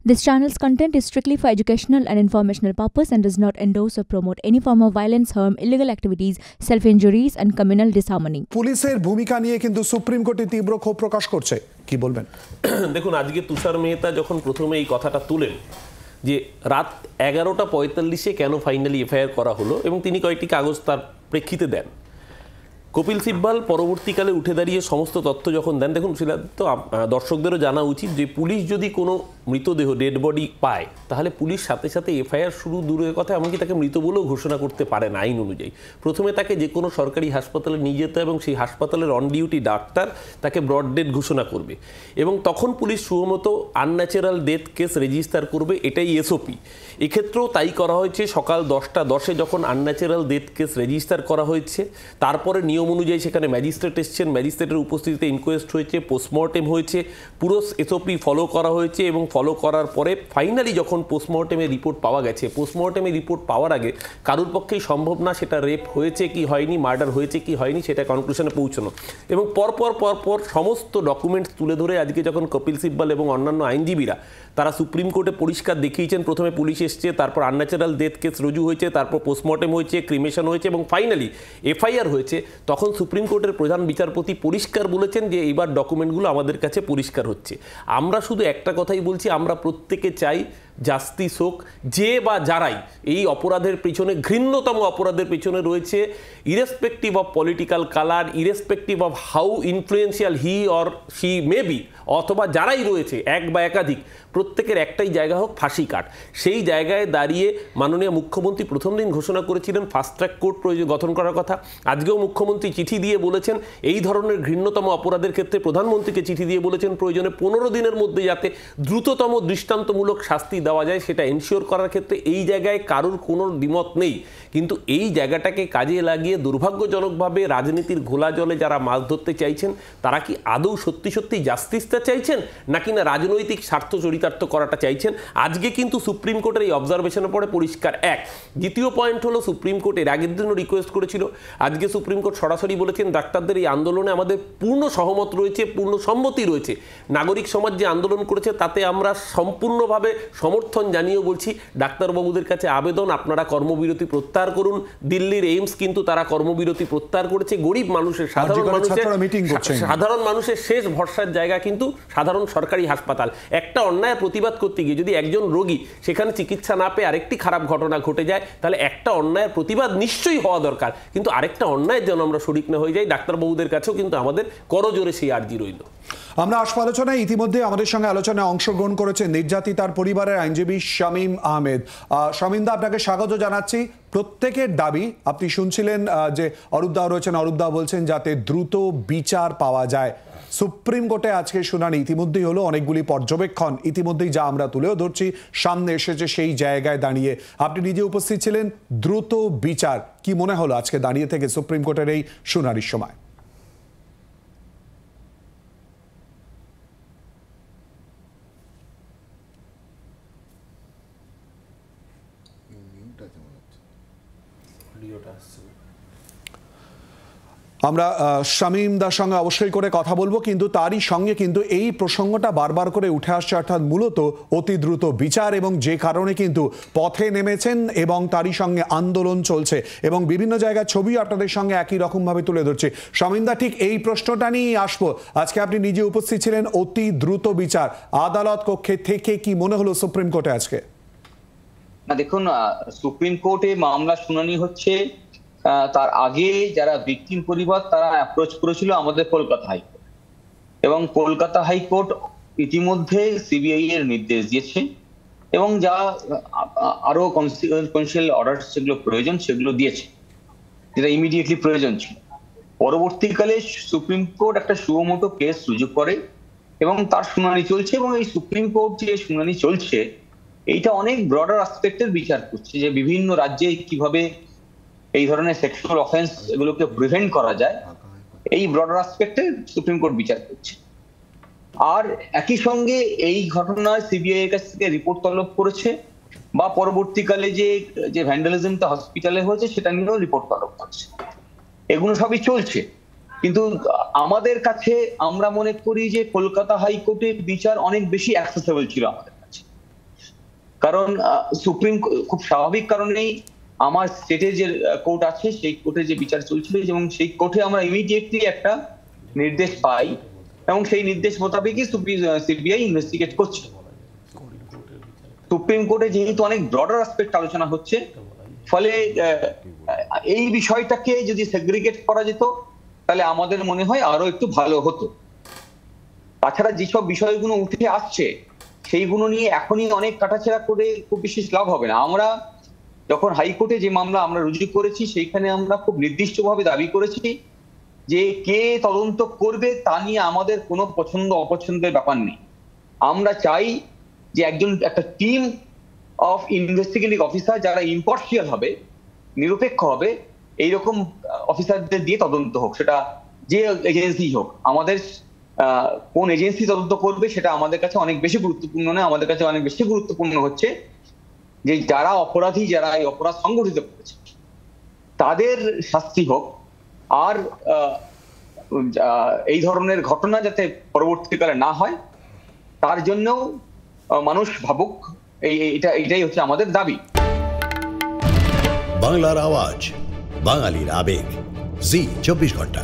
This channel's content is strictly for educational and informational purpose and does not endorse or promote any form of violence, harm, illegal activities, self-injuries and communal disharmony. পুলিশের ভূমিকা নিয়ে কিন্তু supreme কোর্টে তীব্র ক্ষোভ প্রকাশ করছে, কি বলবেন? দেখুন, আজকে তুষার মেহতা যখন প্রথমে এই কথাটা তুলেন যে রাত 11:45-এ কেন ফাইনালি এফআইআর করা হলো এবং তিনি কয়েকটি কাগজ তার প্রেক্ষিতে দেন, কপিল সিব্বল পরবর্তীকালে উঠে দাঁড়িয়ে সমস্ত তথ্য যখন দেন, দেখুন সেটা তো দর্শকদেরও জানা উচিত যে পুলিশ যদি কোনো মৃতদেহ ডেড বডি পায় তাহলে পুলিশ সাথে সাথে এফআইআর শুরু দূরের কথা এমনকি তাকে মৃত বলেও ঘোষণা করতে পারে না আইন অনুযায়ী। প্রথমে তাকে যে কোনো সরকারি হাসপাতালে নিয়ে যেতে এবং সেই হাসপাতালের অন ডিউটি ডাক্তার তাকে ব্রড ডেড ঘোষণা করবে এবং তখন পুলিশ সুমতো আনন্যাচারাল ডেথ কেস রেজিস্টার করবে, এটাই এসওপি। এক্ষেত্রেও তাই করা হয়েছে। সকাল 10:10 যখন আনন্যাচারাল ডেথ কেস রেজিস্টার করা হয়েছে, তারপরে নিয়ম অনুযায়ী সেখানে ম্যাজিস্ট্রেট এসছেন, ম্যাজিস্ট্রেটের উপস্থিতিতে ইনকোয়েস্ট হয়েছে, পোস্টমর্টেম হয়েছে, পুরো এসওপি ফলো করা হয়েছে এবং ফলো করার পরে ফাইনালি যখন পোস্টমর্টেমের রিপোর্ট পাওয়া গেছে, পোস্টমর্টেমের রিপোর্ট পাওয়ার আগে কারোর পক্ষেই সম্ভব না সেটা রেপ হয়েছে কি হয়নি, মার্ডার হয়েছে কি হয়নি সেটা কনক্লুশনে পৌঁছানো এবং পরপর সমস্ত ডকুমেন্টস তুলে ধরে আজকে যখন কপিল সিব্বল এবং অন্যান্য আইনজীবীরা তারা সুপ্রিম কোর্টে পরিষ্কার দেখিয়েছেন, প্রথমে পুলিশ এসছে, তারপর আনন্যাচারাল ডেথ কেস রুজু হয়েছে, তারপর পোস্টমর্টেম হয়েছে, ক্রিমেশন হয়েছে এবং ফাইনালি এফআইআর হয়েছে, তখন সুপ্রিম কোর্টের প্রধান বিচারপতি পরিষ্কার বলেছেন যে এইবার ডকুমেন্টগুলো আমাদের কাছে পরিষ্কার হচ্ছে। আমরা শুধু একটা কথাই বলছি, আমরা প্রত্যেকে চাই জাস্টিস হোক। যে বা যারাই এই অপরাধের পিছনে, ঘৃণ্যতম অপরাধের পিছনে রয়েছে, irrespective of political colour, irrespective of how influential he or she may be, অথবা যারাই রয়েছে এক বা একাধিক, প্রত্যেকের একটাই জায়গা হোক ফাঁসি কাট। সেই জায়গায় দাঁড়িয়ে মাননীয় মুখ্যমন্ত্রী প্রথম দিন ঘোষণা করেছিলেন ফাস্ট ট্র্যাক কোর্ট গঠন করার কথা। আজকেও মুখ্যমন্ত্রী চিঠি দিয়ে বলেছেন এই ধরনের ঘৃণ্যতম অপরাধের ক্ষেত্রে প্রধানমন্ত্রীকে চিঠি দিয়ে বলেছেন প্রয়োজনে 15 দিনের মধ্যে যাতে দ্রুততম দৃষ্টান্তমূলক শাস্তি দেওয়া যায় সেটা এনশিওর করার ক্ষেত্রে এই জায়গায় কারোর কোনো দ্বিমত নেই। কিন্তু এই জায়গাটাকে কাজে লাগিয়ে দুর্ভাগ্যজনকভাবে রাজনীতির ঘোলা জলে যারা মাছ ধরতে চাইছেন তারা কি আদৌ সত্যি সত্যি জাস্টিসটা চাইছেন নাকি না রাজনৈতিক স্বার্থ চরিতার্থ করাটা চাইছেন? আজকে কিন্তু সুপ্রিম কোর্টের এই অবজারভেশনের পরে পরিষ্কার এক। দ্বিতীয় পয়েন্ট হলো, সুপ্রিম কোর্ট এর আগের দিনও রিকোয়েস্ট করেছিল, আজকে সুপ্রিম কোর্ট সরাসরি বলেছেন ডাক্তারদের এই আন্দোলনে আমাদের পূর্ণ সহমত রয়েছে, পূর্ণ সম্মতি রয়েছে। নাগরিক সমাজ যে আন্দোলন করেছে তাতে আমরা সম্পূর্ণভাবে সমর্থন জানিয়ে বলছি ডাক্তারবাবুদের কাছে আবেদন, আপনারা কর্মবিরতি প্রত্যাহার করুন। দিল্লির এইমস কিন্তু তারা কর্মবিরতি প্রত্যাহার করেছে। গরিব মানুষের, সাধারণ মানুষের শেষ ভরসার জায়গা কিন্তু সাধারণ সরকারি হাসপাতাল। একটা অন্যায়ের প্রতিবাদ করতে গিয়ে যদি একজন রোগী সেখানে চিকিৎসা না পেয়ে আরেকটি খারাপ ঘটনা ঘটে যায় তাহলে একটা অন্যায়ের প্রতিবাদ নিশ্চয়ই হওয়া দরকার, কিন্তু আরেকটা অন্যায়ের যেন আমরা শরিক না হয়ে যাই। ডাক্তারবাবুদের কাছেও কিন্তু আমাদের করজোরে সেই আর্জি রইল। আমরা আসবো আলোচনায়। ইতিমধ্যে আমাদের সঙ্গে আলোচনায় অংশগ্রহণ করেছে নির্যাতিতার পরিবারের আইনজীবী শামীম আহমেদ। শামীম দা, আপনাকে স্বাগত জানাচ্ছি। প্রত্যেকের দাবি, আপনি শুনছিলেন যে অরূপদা রয়েছেন, অরূপদা বলছেন যাতে দ্রুত বিচার পাওয়া যায়। সুপ্রিম কোর্টে আজকে শুনানি ইতিমধ্যেই হলো, অনেকগুলি পর্যবেক্ষণ ইতিমধ্যেই যা আমরা তুলেও ধরছি সামনে এসেছে সেই জায়গায় দাঁড়িয়ে। আপনি নিজে উপস্থিত ছিলেন, দ্রুত বিচার কি মনে হলো আজকে দাঁড়িয়ে থেকে সুপ্রিম কোর্টের এই শুনানির সময়? আমরা শামীম দার সঙ্গে অবশ্যই করে কথা বলবো, কিন্তু তারই সঙ্গে কিন্তু এই প্রসঙ্গটা বারবার করে উঠে আসছে, অর্থাৎ মূলত অতি দ্রুত বিচার, এবং যে কারণে কিন্তু পথে নেমেছেন এবং তারই সঙ্গে আন্দোলন চলছে এবং বিভিন্ন জায়গায় ছবিও আপনাদের সঙ্গে একই রকমভাবে তুলে ধরছে। শামীম দা, ঠিক এই প্রশ্নটা নিয়েই আসবো। আজকে আপনি নিজে উপস্থিত ছিলেন, অতি দ্রুত বিচার আদালত কক্ষে থেকে কি মনে হলো সুপ্রিম কোর্টে আজকে? না দেখুন, সুপ্রিম কোর্টে মামলা শুনানি হচ্ছে, তার আগে যারা ভিকটিম পরিবার তারা অ্যাপ্রোচ করেছিল আমাদের কলকাতা হাইকোর্ট, এবং কলকাতা হাইকোর্ট ইতিমধ্যে সিবিআই এর নির্দেশ দিয়েছে এবং যা আরো কনসিকুয়েন্সিয়াল অর্ডার যেগুলো প্রয়োজন সেগুলো দিয়েছে, যেটা ইমিডিয়েটলি প্রয়োজন ছিল। পরবর্তীকালে সুপ্রিম কোর্ট একটা সুমোটো কেস রুজু করে এবং তার শুনানি চলছে, এবং এই সুপ্রিম কোর্ট যে শুনানি চলছে এইটা অনেক ব্রডার অ্যাসপেক্টের বিচার করছে, যে বিভিন্ন রাজ্যে কিভাবে এই ধরনের সেক্সুয়াল অফেন্স এগুলোকে প্রিভেন্ট করা যায়, এই ব্রডার অ্যাসপেক্টে সুপ্রিম কোর্ট বিচার করছে। আর একই সঙ্গে এই ঘটনায় সিবিআই এর কাছ থেকে রিপোর্ট তলব করেছে, বা পরবর্তীকালে যে ভ্যান্ডালিজমটা হসপিটালে হয়েছে সেটা নিয়েও রিপোর্ট তলব করছে। এগুলো সবই চলছে, কিন্তু আমাদের কাছে আমরা মনে করি যে কলকাতা হাইকোর্টের বিচার অনেক বেশি অ্যাক্সেসেবল ছিল আমাদের কাছে, কারণ সুপ্রিম খুব স্বাভাবিক কারণেই আমার স্টেটে যে কোর্ট আছে সেই কোর্টে যে বিচার চলছিল এবং সেই কোর্টে আমরা ইমিডিয়েটলি একটা নির্দেশ পাই এবং সেই নির্দেশ মোতাবেকই সিবিআই ইনভেস্টিগেট করছে। সুপ্রিম কোর্টে যেহেতু অনেক ব্রডার অ্যাসপেক্ট আলোচনা হচ্ছে, ফলে এই বিষয়টাকে যদি সেগ্রিগেট করা যেত তাহলে আমাদের মনে হয় আরো একটু ভালো হতো। তাছাড়া যেসব বিষয়গুলো উঠে আসছে সেইগুলো নিয়ে এখনই অনেক কাটাছেড়া করে খুব বিশেষ লাভ হবে না। আমরা যখন হাইকোর্টে যে মামলা আমরা রুজু করেছি সেইখানে আমরা খুব নির্দিষ্টভাবে দাবি করেছি যে কে তদন্ত করবে তা নিয়ে আমাদের কোনো পছন্দ অপছন্দের ব্যাপার নেই। আমরা চাই যে একটা টিম অফ ইনভেস্টিগেটিং অফিসার যারা ইম্পার্শিয়াল হবে, নিরপেক্ষ হবে, এইরকম অফিসারদের দিয়ে তদন্ত হোক, সেটা যে এজেন্সি হোক। আমাদের কোন এজেন্সি তদন্ত করবে সেটা আমাদের কাছে অনেক বেশি গুরুত্বপূর্ণ নয়। আমাদের কাছে অনেক বেশি গুরুত্বপূর্ণ হচ্ছে যে যারা অপরাধী, যারা এই অপরাধ সংগঠিত করেছে তাদের শাস্তি হোক, আর এই ধরনের ঘটনা যাতে পরবর্তীকালে না হয় তার জন্যও মানুষ ভাবুক, এটাই হচ্ছে আমাদের দাবি। বাংলার আওয়াজ, বাঙালির আবেগ, জি 24 ঘন্টা।